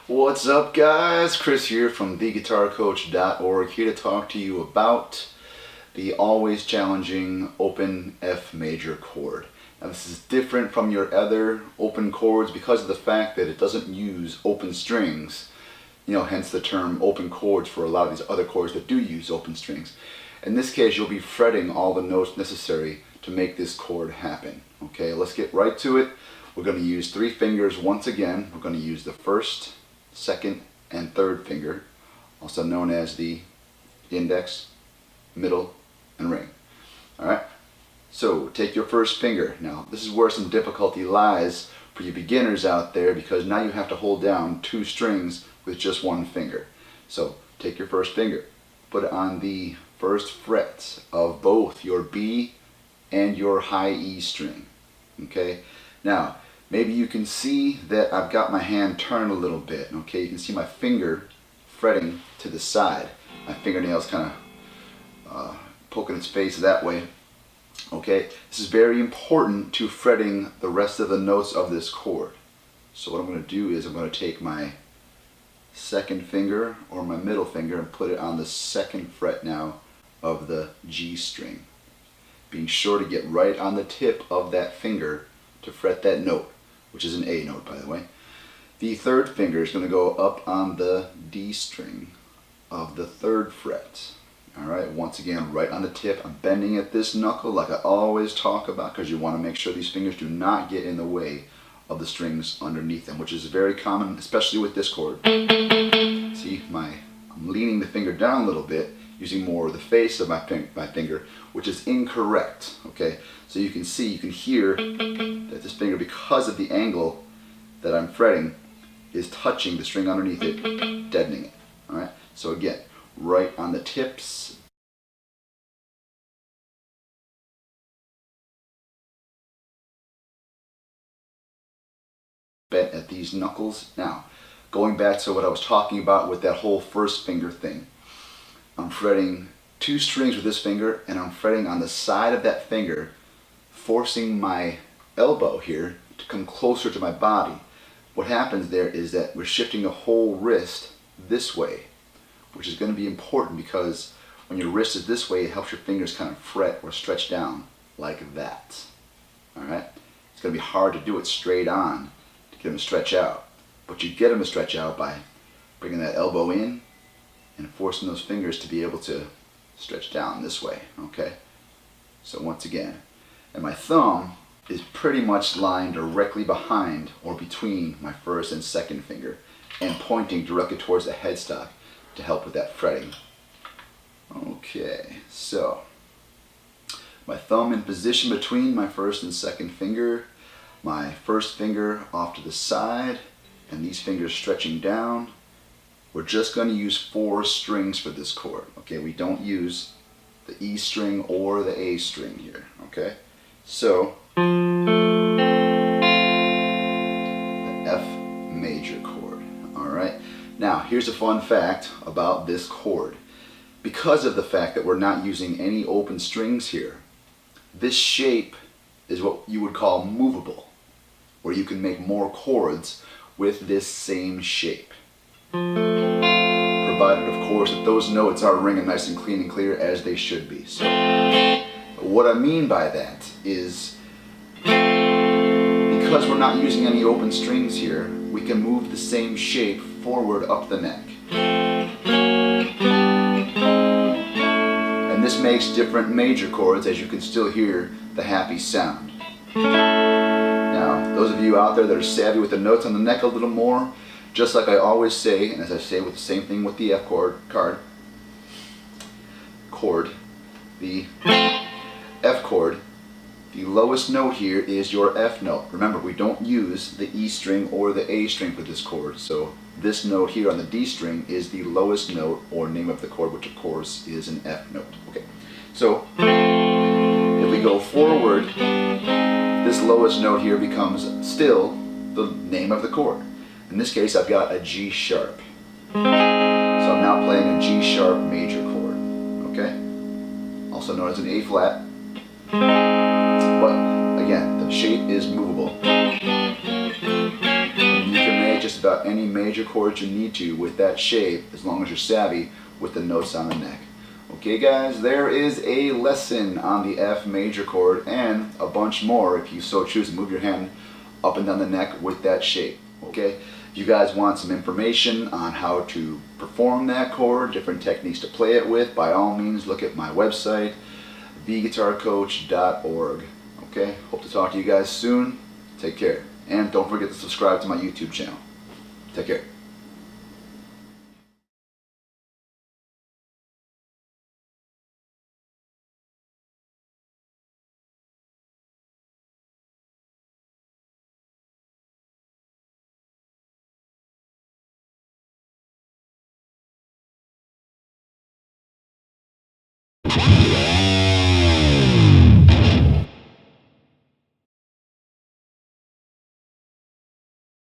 What's up, guys? Chris here from theguitarcoach.org, here to talk to you about the always challenging open F major chord. Now, this is different from your other open chords because of the fact that it doesn't use open strings, hence the term open chords for a lot of these other chords that do use open strings. In this case, you'll be fretting all the notes necessary to make this chord happen. Okay, let's get right to it. We're going to use 3 fingers once again. We're going to use the first, second, and third finger, also known as the index, middle, and ring. Alright, so take your first finger. Now, this is where some difficulty lies for you beginners out there, because now you have to hold down 2 strings with just 1 finger. So, take your first finger, put it on the first fret of both your B and your high E string. Okay, now, maybe you can see that I've got my hand turned a little bit. Okay, you can see my finger fretting to the side. My fingernails kind of poking its face that way. Okay, this is very important to fretting the rest of the notes of this chord. So what I'm going to do is I'm going to take my second finger or my middle finger and put it on the second fret now of the G string. Being sure to get right on the tip of that finger to fret that note, which is an A note, by the way. The third finger is going to go up on the D string of the 3rd fret. Alright, once again, right on the tip. I'm bending at this knuckle like I always talk about, because you want to make sure these fingers do not get in the way of the strings underneath them, which is very common, especially with this chord. See, I'm leaning the finger down a little bit, using more of the face of my finger, which is incorrect. Okay, so you can see, you can hear that this finger, because of the angle that I'm fretting, is touching the string underneath it, deadening it. Alright, so again, right on the tips. Bent at these knuckles. Now, going back to what I was talking about with that whole first finger thing. I'm fretting 2 strings with this finger, and I'm fretting on the side of that finger, forcing my elbow here to come closer to my body. What happens there is that we're shifting the whole wrist this way, which is going to be important, because when your wrist is this way, it helps your fingers kind of fret or stretch down like that. Alright? It's going to be hard to do it straight on to get them to stretch out, but you get them to stretch out by bringing that elbow in and forcing those fingers to be able to stretch down this way. Okay? So once again, and my thumb is pretty much lying directly behind or between my first and second finger and pointing directly towards the headstock to help with that fretting. Okay, so my thumb in position between my first and second finger, my first finger off to the side, and these fingers stretching down. We're just going to use 4 strings for this chord. Okay, we don't use the E string or the A string here. Okay, so the F major chord. Alright, now here's a fun fact about this chord. Because of the fact that we're not using any open strings here, this shape is what you would call movable, where you can make more chords with this same shape. Provided, of course, that those notes are ringing nice and clean and clear, as they should be. So, what I mean by that is, because we're not using any open strings here, we can move the same shape forward up the neck. And this makes different major chords, as you can still hear the happy sound. Now, those of you out there that are savvy with the notes on the neck a little more, just like I always say, and as I say with the same thing with the F chord, the F chord, the lowest note here is your F note. Remember, we don't use the E string or the A string for this chord, so this note here on the D string is the lowest note or name of the chord, which of course is an F note. Okay, so if we go forward, this lowest note here becomes still the name of the chord. In this case, I've got a G sharp. So I'm now playing a G sharp major chord. Okay? Also known as an A flat. But again, the shape is movable. You can any major chords you need to with that shape, as long as you're savvy with the notes on the neck. Okay guys, there is a lesson on the F major chord and a bunch more if you so choose to move your hand up and down the neck with that shape. Okay, if you guys want some information on how to perform that chord, different techniques to play it with, by all means look at my website, theguitarcoach.org. Okay, hope to talk to you guys soon. Take care. And don't forget to subscribe to my YouTube channel. Take care.